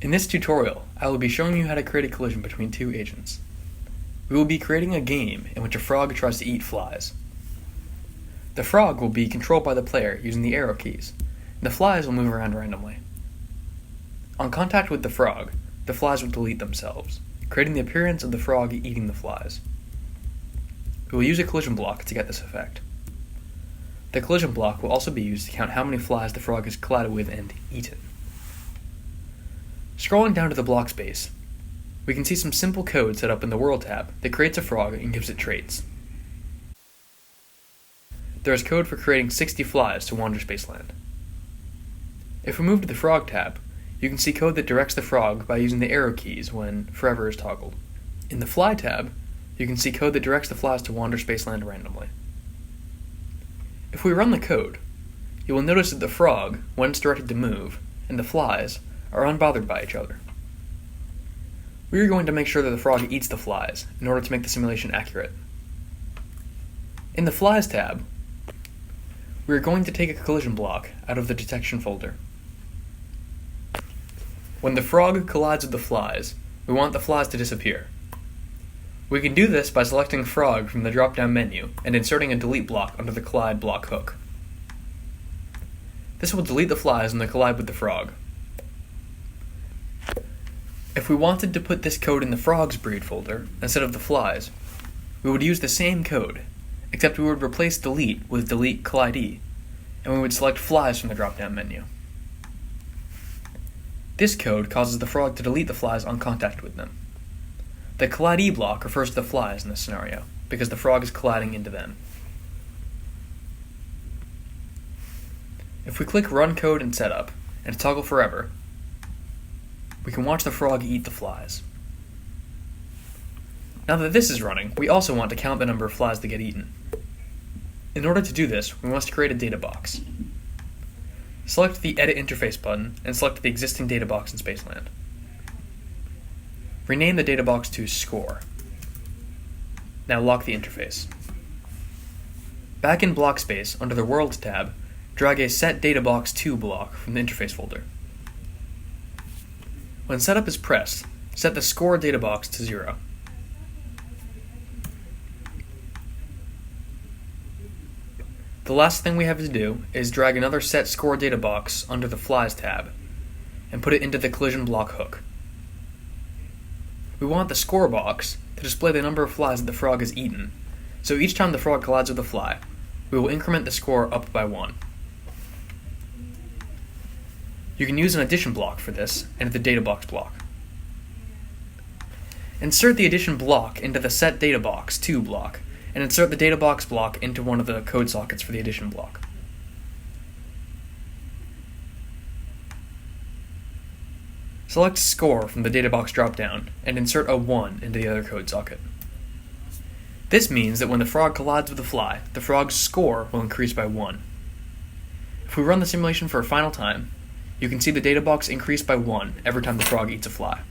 In this tutorial, I will be showing you how to create a collision between two agents. We will be creating a game in which a frog tries to eat flies. The frog will be controlled by the player using the arrow keys, and the flies will move around randomly. On contact with the frog, the flies will delete themselves, creating the appearance of the frog eating the flies. We will use a collision block to get this effect. The collision block will also be used to count how many flies the frog has collided with and eaten. Scrolling down to the block space, we can see some simple code set up in the World tab that creates a frog and gives it traits. There is code for creating 60 flies to wander Spaceland. If we move to the Frog tab, you can see code that directs the frog by using the arrow keys when Forever is toggled. In the Fly tab, you can see code that directs the flies to wander Spaceland randomly. If we run the code, you will notice that the frog, when it's directed to move, and the flies are unbothered by each other. We are going to make sure that the frog eats the flies in order to make the simulation accurate. In the Flies tab, we are going to take a collision block out of the detection folder. When the frog collides with the flies, we want the flies to disappear. We can do this by selecting frog from the drop-down menu and inserting a delete block under the collide block hook. This will delete the flies when they collide with the frog. If we wanted to put this code in the frog's breed folder instead of the flies, we would use the same code, except we would replace delete with delete collide, and we would select flies from the drop-down menu. This code causes the frog to delete the flies on contact with them. The collide block refers to the flies in this scenario, because the frog is colliding into them. If we click Run Code and Setup, and toggle Forever, we can watch the frog eat the flies. Now that this is running, we also want to count the number of flies that get eaten. In order to do this, we must create a data box. Select the Edit Interface button and select the existing data box in Spaceland. Rename the data box to Score. Now lock the interface. Back in Block Space, under the World tab, drag a Set Data Box 2 block from the interface folder. When setup is pressed, set the Score data box to 0. The last thing we have to do is drag another Set Score data box under the Flies tab and put it into the collision block hook. We want the Score box to display the number of flies that the frog has eaten, so each time the frog collides with a fly, we will increment the score up by 1. You can use an addition block for this and the data box block. Insert the addition block into the Set Data Box 2 block, and insert the data box block into one of the code sockets for the addition block. Select Score from the data box dropdown, and insert a 1 into the other code socket. This means that when the frog collides with the fly, the frog's score will increase by 1. If we run the simulation for a final time, you can see the data box increase by 1 every time the frog eats a fly.